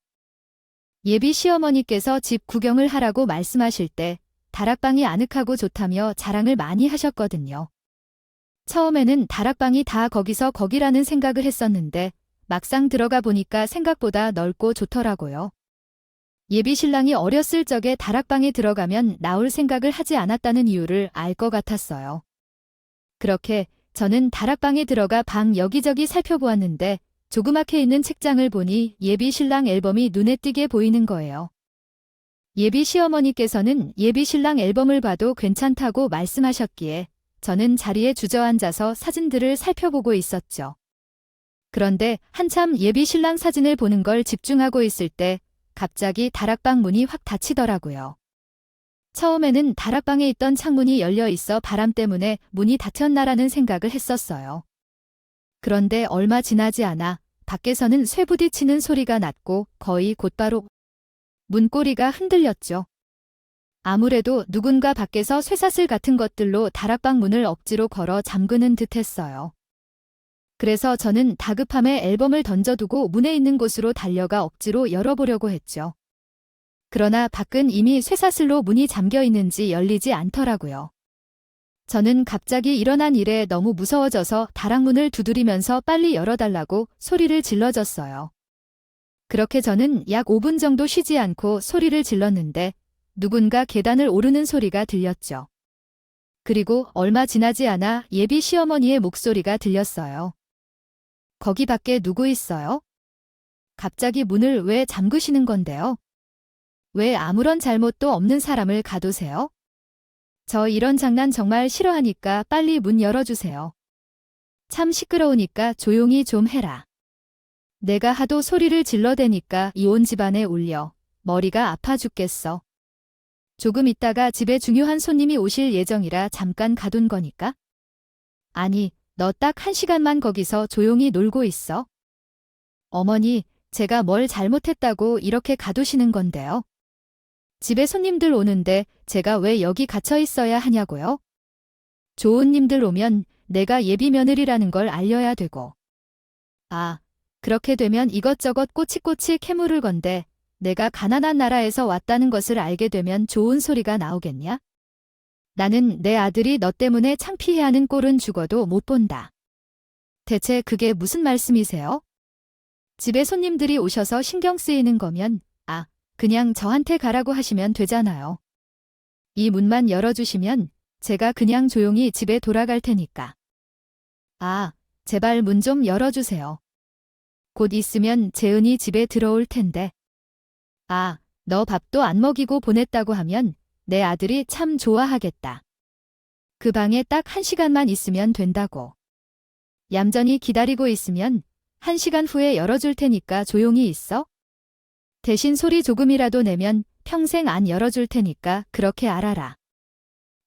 예비 시어머니께서 집 구경을 하라고 말씀하실 때 다락방이 아늑하고 좋다며 자랑을 많이 하셨거든요. 처음에는 다락방이 다 거기라는 생각을 했었는데 막상 들어가 보니까 생각보다 넓고 좋더라고요. 예비 신랑이 어렸을 적에 다락방에 들어가면 나올 생각을 하지 않았다는 이유를 알 것 같았어요. 그렇게 저는 다락방에 들어가 방 여기저기 살펴보았는데 조그맣게 있는 책장을 보니 예비 신랑 앨범이 눈에 띄게 보이는 거예요. 예비 시어머니께서는 예비 신랑 앨범을 봐도 괜찮다고 말씀하셨기에 저는 자리에 주저앉아서 사진들을 살펴보고 있었죠. 그런데 한참 예비 신랑 사진을 보는 걸 집중하고 있을 때 갑자기 다락방 문이 확 닫히더라고요. 처음에는 다락방에 있던 창문이 열려 있어 바람 때문에 문이 닫혔나라는 생각을 했었어요. 그런데 얼마 지나지 않아 밖에서는 쇠 부딪히는 소리가 났고 거의 곧바로 문고리가 흔들렸죠. 아무래도 누군가 밖에서 쇠사슬 같은 것들로 다락방 문을 억지로 걸어 잠그는 듯 했어요. 그래서 저는 다급함에 앨범을 던져두고 문에 있는 곳으로 달려가 억지로 열어보려고 했죠. 그러나 밖은 이미 쇠사슬로 문이 잠겨 있는지 열리지 않더라고요. 저는 갑자기 일어난 일에 너무 무서워져서 다락문을 두드리면서 빨리 열어달라고 소리를 질러줬어요. 그렇게 저는 약 5분 정도 쉬지 않고 소리를 질렀는데 누군가 계단을 오르는 소리가 들렸죠. 그리고 얼마 지나지 않아 예비 시어머니의 목소리가 들렸어요. 거기 밖에 누구 있어요? 갑자기 문을 왜 잠그시는 건데요? 왜 아무런 잘못도 없는 사람을 가두세요? 저 이런 장난 정말 싫어하니까 빨리 문 열어주세요. 참 시끄러우니까 조용히 좀 해라. 내가 하도 소리를 질러대니까 이 온 집안에 울려 머리가 아파 죽겠어. 조금 있다가 집에 중요한 손님이 오실 예정이라 잠깐 가둔 거니까? 아니, 너 딱 1시간만 거기서 조용히 놀고 있어. 어머니, 제가 뭘 잘못했다고 이렇게 가두시는 건데요? 집에 손님들 오는데 제가 왜 여기 갇혀 있어야 하냐고요? 좋은 님들 오면 내가 예비 며느리라는 걸 알려야 되고. 아, 그렇게 되면 이것저것 꼬치꼬치 캐물을 건데 내가 가난한 나라에서 왔다는 것을 알게 되면 좋은 소리가 나오겠냐? 나는 내 아들이 너 때문에 창피해하는 꼴은 죽어도 못 본다. 대체 그게 무슨 말씀이세요? 집에 손님들이 오셔서 신경 쓰이는 거면 그냥 저한테 가라고 하시면 되잖아요. 이 문만 열어주시면 제가 그냥 조용히 집에 돌아갈 테니까. 제발 문 좀 열어주세요. 곧 있으면 재은이 집에 들어올 텐데. 너 밥도 안 먹이고 보냈다고 하면 내 아들이 참 좋아하겠다. 그 방에 딱 1시간만 있으면 된다고. 얌전히 기다리고 있으면 1시간 후에 열어줄 테니까 조용히 있어. 대신 소리 조금이라도 내면 평생 안 열어줄 테니까 그렇게 알아라.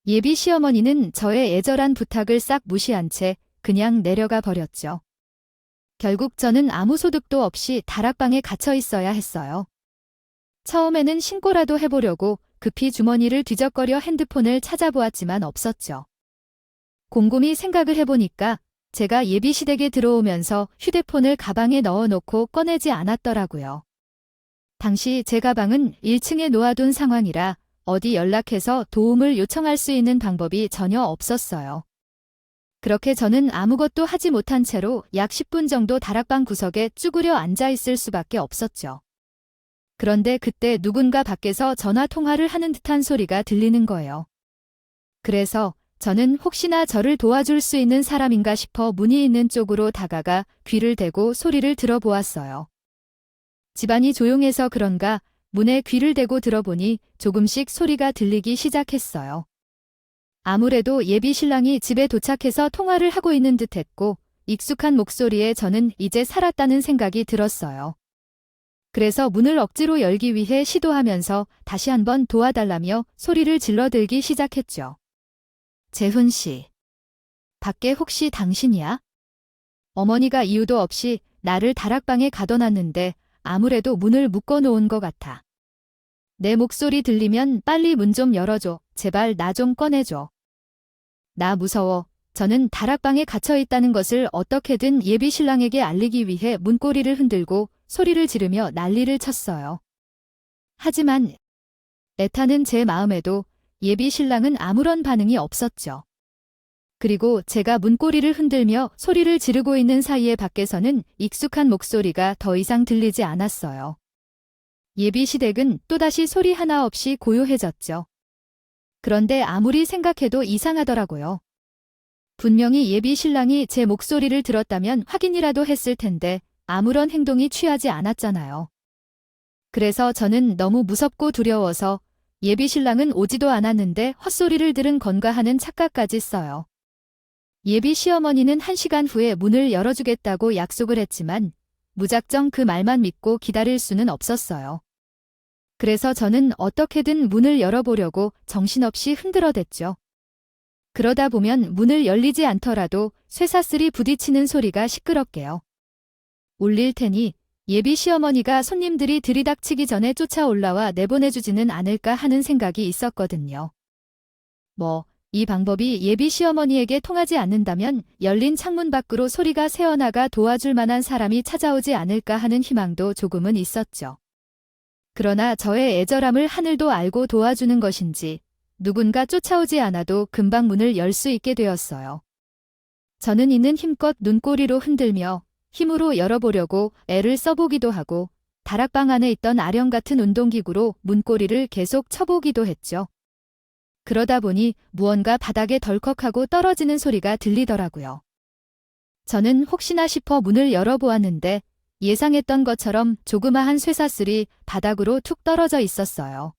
예비 시어머니는 저의 애절한 부탁을 싹 무시한 채 그냥 내려가 버렸죠. 결국 저는 아무 소득도 없이 다락방에 갇혀 있어야 했어요. 처음에는 신고라도 해보려고 급히 주머니를 뒤적거려 핸드폰을 찾아보았지만 없었죠. 곰곰이 생각을 해보니까 제가 예비시댁에 들어오면서 휴대폰을 가방에 넣어놓고 꺼내지 않았더라고요. 당시 제 가방은 1층에 놓아둔 상황이라 어디 연락해서 도움을 요청할 수 있는 방법이 전혀 없었어요. 그렇게 저는 아무것도 하지 못한 채로 약 10분 정도 다락방 구석에 쭈그려 앉아 있을 수밖에 없었죠. 그런데 그때 누군가 밖에서 전화 통화를 하는 듯한 소리가 들리는 거예요. 그래서 저는 혹시나 저를 도와줄 수 있는 사람인가 싶어 문이 있는 쪽으로 다가가 귀를 대고 소리를 들어보았어요. 집안이 조용해서 그런가 문에 귀를 대고 들어보니 조금씩 소리가 들리기 시작했어요. 아무래도 예비 신랑이 집에 도착해서 통화를 하고 있는 듯했고 익숙한 목소리에 저는 이제 살았다는 생각이 들었어요. 그래서 문을 억지로 열기 위해 시도하면서 다시 한번 도와달라며 소리를 질러들기 시작했죠. 재훈 씨. 밖에 혹시 당신이야? 어머니가 이유도 없이 나를 다락방에 가둬놨는데 아무래도 문을 묶어놓은 것 같아. 내 목소리 들리면 빨리 문 좀 열어줘. 제발 나 좀 꺼내줘. 나 무서워. 저는 다락방에 갇혀있다는 것을 어떻게든 예비 신랑에게 알리기 위해 문고리를 흔들고 소리를 지르며 난리를 쳤어요. 하지만 애타는 제 마음에도 예비 신랑은 아무런 반응이 없었죠. 그리고 제가 문고리를 흔들며 소리를 지르고 있는 사이에 밖에서는 익숙한 목소리가 더 이상 들리지 않았어요. 예비 시댁은 또다시 소리 하나 없이 고요해졌죠. 그런데 아무리 생각해도 이상하더라고요. 분명히 예비 신랑이 제 목소리를 들었다면 확인이라도 했을 텐데 아무런 행동이 취하지 않았잖아요. 그래서 저는 너무 무섭고 두려워서 예비 신랑은 오지도 않았는데 헛소리를 들은 건가 하는 착각까지 써요. 예비 시어머니는 1시간 후에 문을 열어주겠다고 약속을 했지만 무작정 그 말만 믿고 기다릴 수는 없었어요. 그래서 저는 어떻게든 문을 열어보려고 정신없이 흔들어댔죠. 그러다 보면 문을 열리지 않더라도 쇠사슬이 부딪히는 소리가 시끄럽게요. 울릴 테니 예비 시어머니가 손님들이 들이닥치기 전에 쫓아 올라와 내보내주지는 않을까 하는 생각이 있었거든요. 이 방법이 예비 시어머니에게 통하지 않는다면 열린 창문 밖으로 소리가 새어나가 도와줄 만한 사람이 찾아오지 않을까 하는 희망도 조금은 있었죠. 그러나 저의 애절함을 하늘도 알고 도와주는 것인지 누군가 쫓아오지 않아도 금방 문을 열 수 있게 되었어요. 저는 있는 힘껏 눈꼬리로 흔들며 힘으로 열어보려고 애를 써보기도 하고 다락방 안에 있던 아령 같은 운동기구로 문고리를 계속 쳐보기도 했죠. 그러다 보니 무언가 바닥에 덜컥하고 떨어지는 소리가 들리더라고요. 저는 혹시나 싶어 문을 열어보았는데 예상했던 것처럼 조그마한 쇠사슬이 바닥으로 툭 떨어져 있었어요.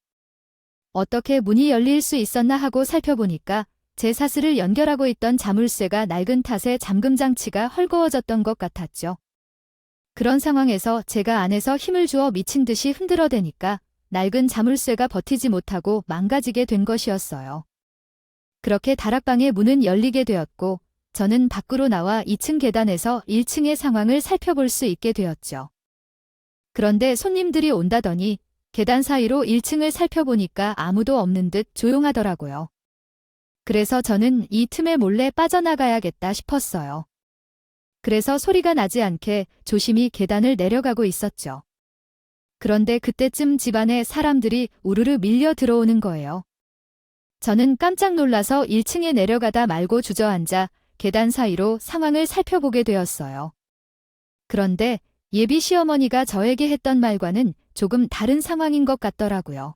어떻게 문이 열릴 수 있었나 하고 살펴보니까 제 사슬을 연결하고 있던 자물쇠가 낡은 탓에 잠금장치가 헐거워졌던 것 같았죠. 그런 상황에서 제가 안에서 힘을 주어 미친 듯이 흔들어대니까 낡은 자물쇠가 버티지 못하고 망가지게 된 것이었어요. 그렇게 다락방의 문은 열리게 되었고 저는 밖으로 나와 2층 계단에서 1층의 상황을 살펴볼 수 있게 되었죠. 그런데 손님들이 온다더니 계단 사이로 1층을 살펴보니까 아무도 없는 듯 조용하더라고요. 그래서 저는 이 틈에 몰래 빠져나가야겠다 싶었어요. 그래서 소리가 나지 않게 조심히 계단을 내려가고 있었죠. 그런데 그때쯤 집안에 사람들이 우르르 밀려 들어오는 거예요. 저는 깜짝 놀라서 1층에 내려가다 말고 주저앉아 계단 사이로 상황을 살펴보게 되었어요. 그런데 예비 시어머니가 저에게 했던 말과는 조금 다른 상황인 것 같더라고요.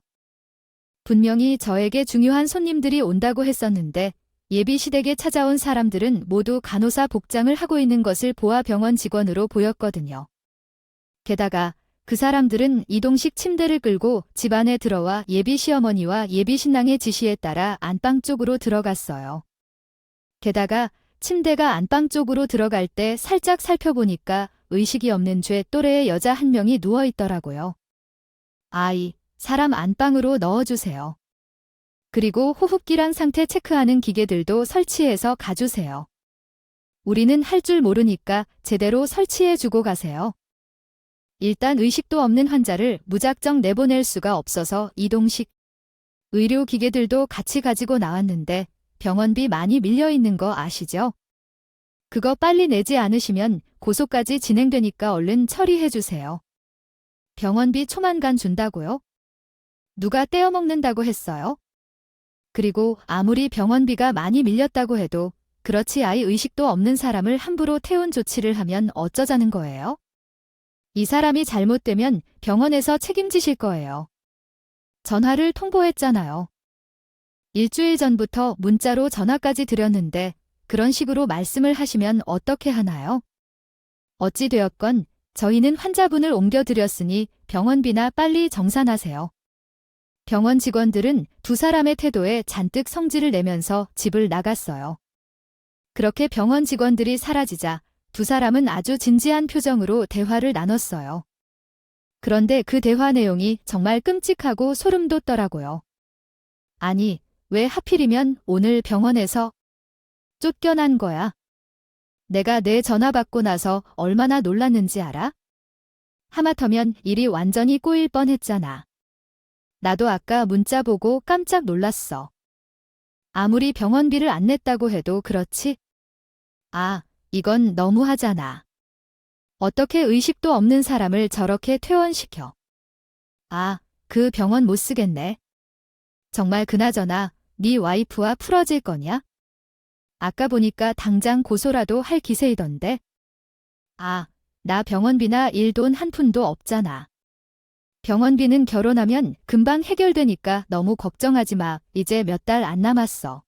분명히 저에게 중요한 손님들이 온다고 했었는데 예비 시댁에 찾아온 사람들은 모두 간호사 복장을 하고 있는 것을 보아 병원 직원으로 보였거든요. 게다가 그 사람들은 이동식 침대를 끌고 집 안에 들어와 예비 시어머니와 예비 신랑의 지시에 따라 안방 쪽으로 들어갔어요. 게다가 침대가 안방 쪽으로 들어갈 때 살짝 살펴보니까 의식이 없는 죄 또래의 여자 한 명이 누워 있더라고요. 아이, 사람 안방으로 넣어주세요. 그리고 호흡기랑 상태 체크하는 기계들도 설치해서 가주세요. 우리는 할 줄 모르니까 제대로 설치해주고 가세요. 일단 의식도 없는 환자를 무작정 내보낼 수가 없어서 이동식 의료기계들도 같이 가지고 나왔는데 병원비 많이 밀려있는 거 아시죠? 그거 빨리 내지 않으시면 고소까지 진행되니까 얼른 처리해주세요. 병원비 초만간 준다고요? 누가 떼어먹는다고 했어요? 그리고 아무리 병원비가 많이 밀렸다고 해도 그렇지 아이 의식도 없는 사람을 함부로 태운 조치를 하면 어쩌자는 거예요? 이 사람이 잘못되면 병원에서 책임지실 거예요. 전화를 통보했잖아요. 일주일 전부터 문자로 전화까지 드렸는데 그런 식으로 말씀을 하시면 어떻게 하나요? 어찌 되었건 저희는 환자분을 옮겨드렸으니 병원비나 빨리 정산하세요. 병원 직원들은 두 사람의 태도에 잔뜩 성질을 내면서 집을 나갔어요. 그렇게 병원 직원들이 사라지자 두 사람은 아주 진지한 표정으로 대화를 나눴어요. 그런데 그 대화 내용이 정말 끔찍하고 소름 돋더라고요. 아니, 왜 하필이면 오늘 병원에서 쫓겨난 거야? 내가 내 전화 받고 나서 얼마나 놀랐는지 알아? 하마터면 일이 완전히 꼬일 뻔했잖아. 나도 아까 문자 보고 깜짝 놀랐어. 아무리 병원비를 안 냈다고 해도 그렇지? 아, 이건 너무하잖아. 어떻게 의식도 없는 사람을 저렇게 퇴원시켜? 아, 그 병원 못 쓰겠네. 정말 그나저나 네 와이프와 풀어질 거냐? 아까 보니까 당장 고소라도 할 기세이던데. 아, 나 병원비나 일 돈 한 푼도 없잖아. 병원비는 결혼하면 금방 해결되니까 너무 걱정하지 마. 이제 몇 달 안 남았어.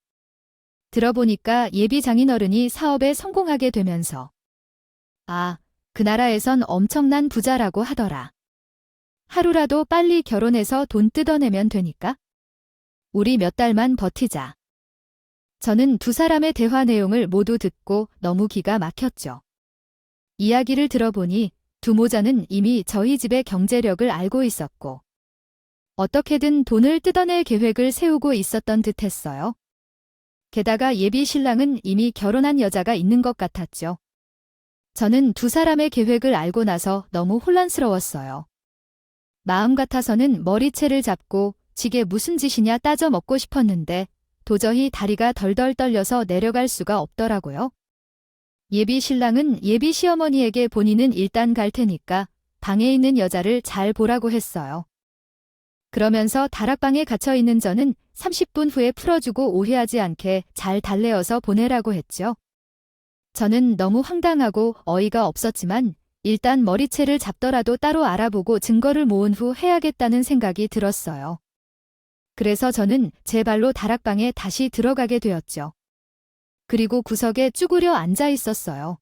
들어보니까 예비 장인어른이 사업에 성공하게 되면서 아, 그 나라에선 엄청난 부자라고 하더라. 하루라도 빨리 결혼해서 돈 뜯어내면 되니까. 우리 몇 달만 버티자. 저는 두 사람의 대화 내용을 모두 듣고 너무 기가 막혔죠. 이야기를 들어보니 두 모자는 이미 저희 집의 경제력을 알고 있었고 어떻게든 돈을 뜯어낼 계획을 세우고 있었던 듯 했어요. 게다가 예비 신랑은 이미 결혼한 여자가 있는 것 같았죠. 저는 두 사람의 계획을 알고 나서 너무 혼란스러웠어요. 마음 같아서는 머리채를 잡고 지게 무슨 짓이냐 따져 먹고 싶었는데 도저히 다리가 덜덜 떨려서 내려갈 수가 없더라고요. 예비 신랑은 예비 시어머니에게 본인은 일단 갈 테니까 방에 있는 여자를 잘 보라고 했어요. 그러면서 다락방에 갇혀 있는 저는 30분 후에 풀어주고 오해하지 않게 잘 달래어서 보내라고 했죠. 저는 너무 황당하고 어이가 없었지만 일단 머리채를 잡더라도 따로 알아보고 증거를 모은 후 해야겠다는 생각이 들었어요. 그래서 저는 제 발로 다락방에 다시 들어가게 되었죠. 그리고 구석에 쭈그려 앉아 있었어요.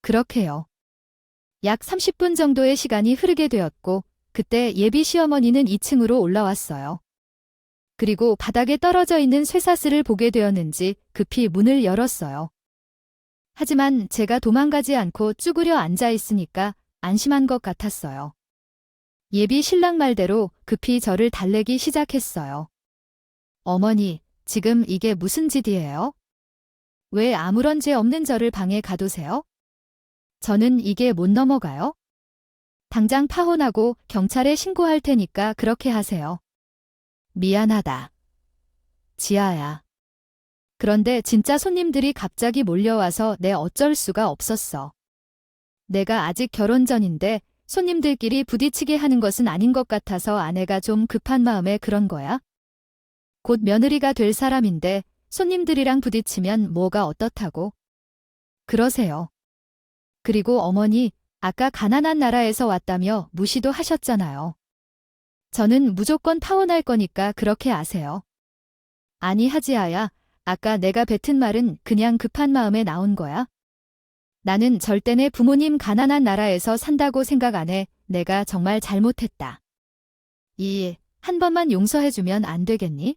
그렇게요. 약 30분 정도의 시간이 흐르게 되었고 그때 예비 시어머니는 2층으로 올라왔어요. 그리고 바닥에 떨어져 있는 쇠사슬을 보게 되었는지 급히 문을 열었어요. 하지만 제가 도망가지 않고 쭈그려 앉아 있으니까 안심한 것 같았어요. 예비 신랑 말대로 급히 저를 달래기 시작했어요. 어머니, 지금 이게 무슨 짓이에요? 왜 아무런 죄 없는 저를 방에 가두세요? 저는 이게 못 넘어가요? 당장 파혼하고 경찰에 신고할 테니까 그렇게 하세요. 미안하다. 지아야. 그런데 진짜 손님들이 갑자기 몰려와서 내 어쩔 수가 없었어. 내가 아직 결혼 전인데 손님들끼리 부딪히게 하는 것은 아닌 것 같아서 아내가 좀 급한 마음에 그런 거야. 곧 며느리가 될 사람인데 손님들이랑 부딪히면 뭐가 어떻다고. 그러세요. 그리고 어머니, 아까 가난한 나라에서 왔다며 무시도 하셨잖아요. 저는 무조건 파혼할 거니까 그렇게 아세요. 아니 하지아야, 아까 내가 뱉은 말은 그냥 급한 마음에 나온 거야. 나는 절대 내 부모님 가난한 나라에서 산다고 생각 안 해. 내가 정말 잘못했다. 한 번만 용서해주면 안 되겠니?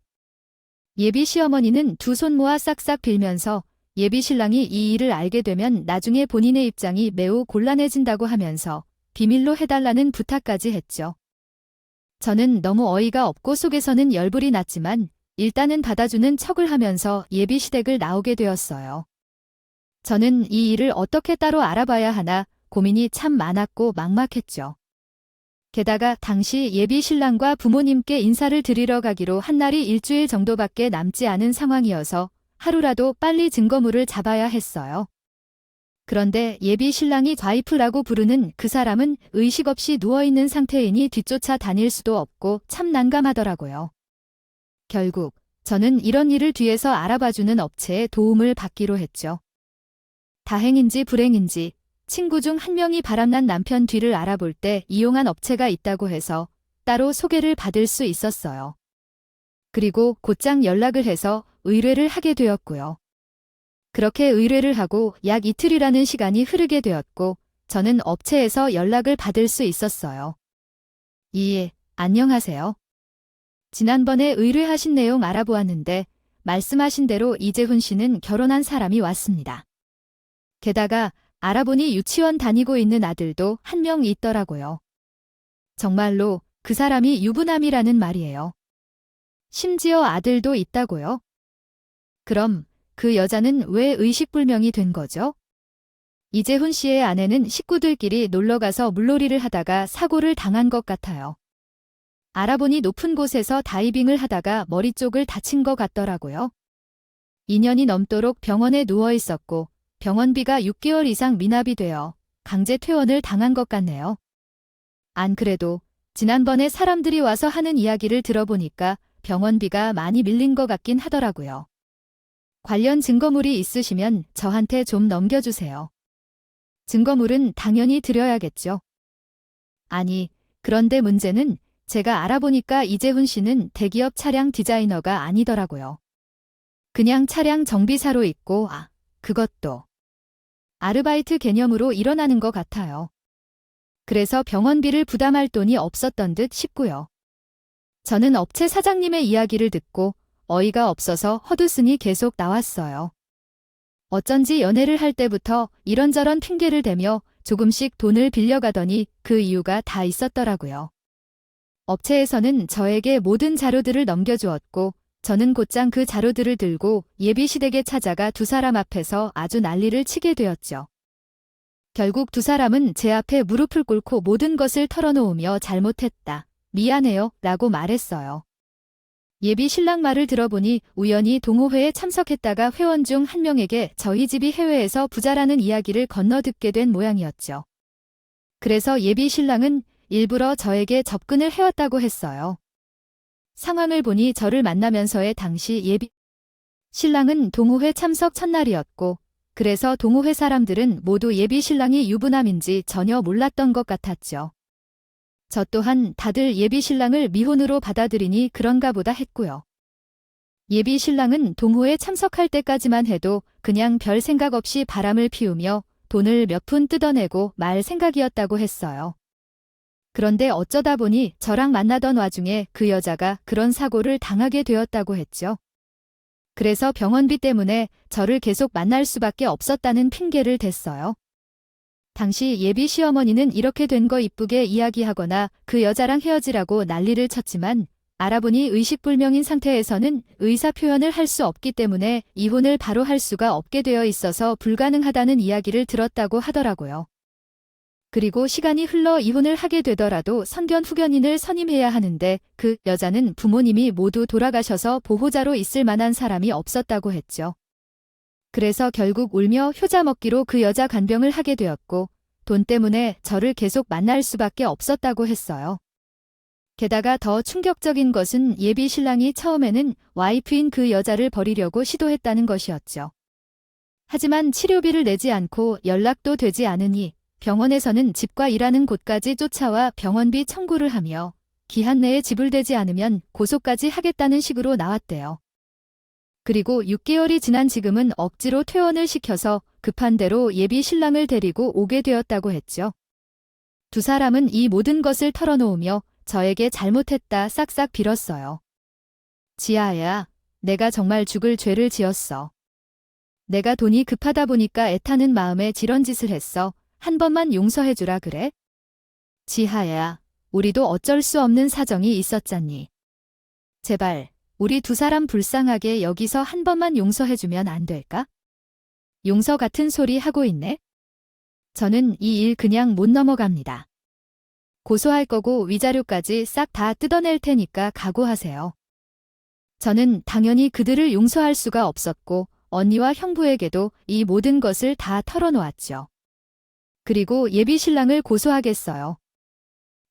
예비 시어머니는 두 손 모아 싹싹 빌면서 예비 신랑이 이 일을 알게 되면 나중에 본인의 입장이 매우 곤란해진다고 하면서 비밀로 해달라는 부탁까지 했죠. 저는 너무 어이가 없고 속에서는 열불이 났지만 일단은 받아주는 척을 하면서 예비 시댁을 나오게 되었어요. 저는 이 일을 어떻게 따로 알아봐야 하나 고민이 참 많았고 막막했죠. 게다가 당시 예비 신랑과 부모님께 인사를 드리러 가기로 한 날이 일주일 정도밖에 남지 않은 상황이어서 하루라도 빨리 증거물을 잡아야 했어요. 그런데 예비 신랑이 와이프라고 부르는 그 사람은 의식 없이 누워있는 상태이니 뒤쫓아 다닐 수도 없고 참 난감하더라고요. 결국 저는 이런 일을 뒤에서 알아봐주는 업체의 도움을 받기로 했죠. 다행인지 불행인지 친구 중 한 명이 바람난 남편 뒤를 알아볼 때 이용한 업체가 있다고 해서 따로 소개를 받을 수 있었어요. 그리고 곧장 연락을 해서 의뢰를 하게 되었고요. 그렇게 의뢰를 하고 약 이틀이라는 시간이 흐르게 되었고 저는 업체에서 연락을 받을 수 있었어요. 안녕하세요. 지난번에 의뢰하신 내용 알아보았는데 말씀하신 대로 이재훈 씨는 결혼한 사람이 왔습니다. 게다가 알아보니 유치원 다니고 있는 아들도 한 명 있더라고요. 정말로 그 사람이 유부남이라는 말이에요. 심지어 아들도 있다고요? 그럼 그 여자는 왜 의식불명이 된 거죠? 이재훈 씨의 아내는 식구들끼리 놀러가서 물놀이를 하다가 사고를 당한 것 같아요. 알아보니 높은 곳에서 다이빙을 하다가 머리 쪽을 다친 것 같더라고요. 2년이 넘도록 병원에 누워 있었고 병원비가 6개월 이상 미납이 되어 강제 퇴원을 당한 것 같네요. 안 그래도 지난번에 사람들이 와서 하는 이야기를 들어보니까 병원비가 많이 밀린 것 같긴 하더라고요. 관련 증거물이 있으시면 저한테 좀 넘겨주세요. 증거물은 당연히 드려야겠죠. 아니, 그런데 문제는 제가 알아보니까 이재훈 씨는 대기업 차량 디자이너가 아니더라고요. 그냥 차량 정비사로 있고, 그것도 아르바이트 개념으로 일어나는 것 같아요. 그래서 병원비를 부담할 돈이 없었던 듯 싶고요. 저는 업체 사장님의 이야기를 듣고 어이가 없어서 헛웃음이 계속 나왔어요. 어쩐지 연애를 할 때부터 이런저런 핑계를 대며 조금씩 돈을 빌려가더니 그 이유가 다 있었더라고요. 업체에서는 저에게 모든 자료들을 넘겨주었고 저는 곧장 그 자료들을 들고 예비시댁에 찾아가 두 사람 앞에서 아주 난리를 치게 되었죠. 결국 두 사람은 제 앞에 무릎을 꿇고 모든 것을 털어놓으며 잘못했다, 미안해요 라고 말했어요. 예비 신랑 말을 들어보니 우연히 동호회에 참석했다가 회원 중 한 명에게 저희 집이 해외에서 부자라는 이야기를 건너듣게 된 모양이었죠. 그래서 예비 신랑은 일부러 저에게 접근을 해왔다고 했어요. 상황을 보니 저를 만나면서의 당시 예비 신랑은 동호회 참석 첫날이었고 그래서 동호회 사람들은 모두 예비 신랑이 유부남인지 전혀 몰랐던 것 같았죠. 저 또한 다들 예비 신랑을 미혼으로 받아들이니 그런가 보다 했고요. 예비 신랑은 동호회 참석할 때까지만 해도 그냥 별 생각 없이 바람을 피우며 돈을 몇 푼 뜯어내고 말 생각이었다고 했어요. 그런데 어쩌다 보니 저랑 만나던 와중에 그 여자가 그런 사고를 당하게 되었다고 했죠. 그래서 병원비 때문에 저를 계속 만날 수밖에 없었다는 핑계를 댔어요. 당시 예비 시어머니는 이렇게 된 거 이쁘게 이야기하거나 그 여자랑 헤어지라고 난리를 쳤지만 알아보니 의식불명인 상태에서는 의사 표현을 할 수 없기 때문에 이혼을 바로 할 수가 없게 되어 있어서 불가능하다는 이야기를 들었다고 하더라고요. 그리고 시간이 흘러 이혼을 하게 되더라도 선견 후견인을 선임해야 하는데 그 여자는 부모님이 모두 돌아가셔서 보호자로 있을 만한 사람이 없었다고 했죠. 그래서 결국 울며 효자 먹기로 그 여자 간병을 하게 되었고 돈 때문에 저를 계속 만날 수밖에 없었다고 했어요. 게다가 더 충격적인 것은 예비 신랑이 처음에는 와이프인 그 여자를 버리려고 시도했다는 것이었죠. 하지만 치료비를 내지 않고 연락도 되지 않으니 병원에서는 집과 일하는 곳까지 쫓아와 병원비 청구를 하며 기한 내에 지불되지 않으면 고소까지 하겠다는 식으로 나왔대요. 그리고 6개월이 지난 지금은 억지로 퇴원을 시켜서 급한 대로 예비 신랑을 데리고 오게 되었다고 했죠. 두 사람은 이 모든 것을 털어놓으며 저에게 잘못했다 싹싹 빌었어요. 지아야, 내가 정말 죽을 죄를 지었어. 내가 돈이 급하다 보니까 애타는 마음에 지런 짓을 했어. 한 번만 용서해주라 그래? 지하야, 우리도 어쩔 수 없는 사정이 있었잖니. 제발, 우리 두 사람 불쌍하게 여기서 한 번만 용서해주면 안 될까? 용서 같은 소리 하고 있네? 저는 이 일 그냥 못 넘어갑니다. 고소할 거고 위자료까지 싹 다 뜯어낼 테니까 각오하세요. 저는 당연히 그들을 용서할 수가 없었고 언니와 형부에게도 이 모든 것을 다 털어놓았죠. 그리고 예비 신랑을 고소하겠어요.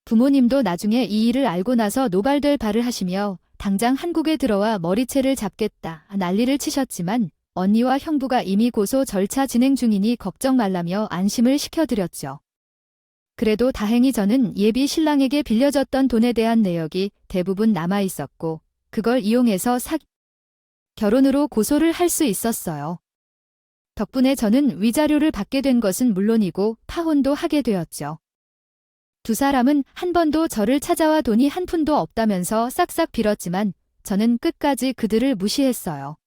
부모님도 나중에 이 일을 알고 나서 노발될 발을 하시며 당장 한국에 들어와 머리채를 잡겠다 난리를 치셨지만 언니와 형부가 이미 고소 절차 진행 중이니 걱정 말라며 안심을 시켜드렸죠. 그래도 다행히 저는 예비 신랑에게 빌려줬던 돈에 대한 내역이 대부분 남아있었고 그걸 이용해서 결혼으로 고소를 할 수 있었어요. 덕분에 저는 위자료를 받게 된 것은 물론이고 파혼도 하게 되었죠. 두 사람은 한 번도 저를 찾아와 돈이 한 푼도 없다면서 싹싹 빌었지만 저는 끝까지 그들을 무시했어요.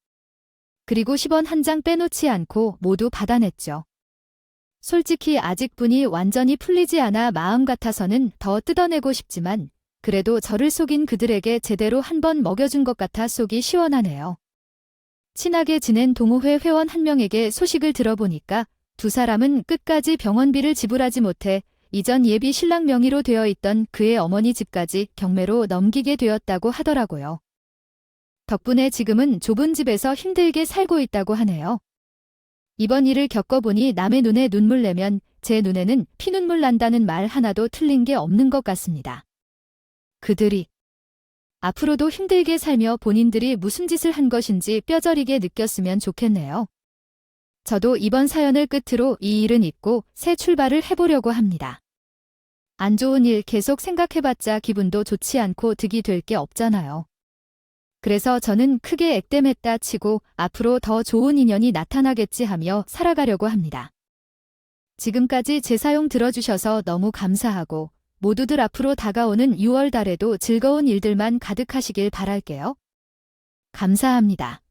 그리고 10원 한 장 빼놓지 않고 모두 받아냈죠. 솔직히 아직 분이 완전히 풀리지 않아 마음 같아서는 더 뜯어내고 싶지만 그래도 저를 속인 그들에게 제대로 한 번 먹여준 것 같아 속이 시원하네요. 친하게 지낸 동호회 회원 한 명에게 소식을 들어보니까 두 사람은 끝까지 병원비를 지불하지 못해 이전 예비 신랑 명의로 되어 있던 그의 어머니 집까지 경매로 넘기게 되었다고 하더라고요. 덕분에 지금은 좁은 집에서 힘들게 살고 있다고 하네요. 이번 일을 겪어보니 남의 눈에 눈물 내면 제 눈에는 피눈물 난다는 말 하나도 틀린 게 없는 것 같습니다. 그들이 앞으로도 힘들게 살며 본인들이 무슨 짓을 한 것인지 뼈저리게 느꼈으면 좋겠네요. 저도 이번 사연을 끝으로 이 일은 잊고 새 출발을 해보려고 합니다. 안 좋은 일 계속 생각해봤자 기분도 좋지 않고 득이 될 게 없잖아요. 그래서 저는 크게 액땜했다 치고 앞으로 더 좋은 인연이 나타나겠지 하며 살아가려고 합니다. 지금까지 제 사용 들어주셔서 너무 감사하고 모두들 앞으로 다가오는 6월 달에도 즐거운 일들만 가득하시길 바랄게요. 감사합니다.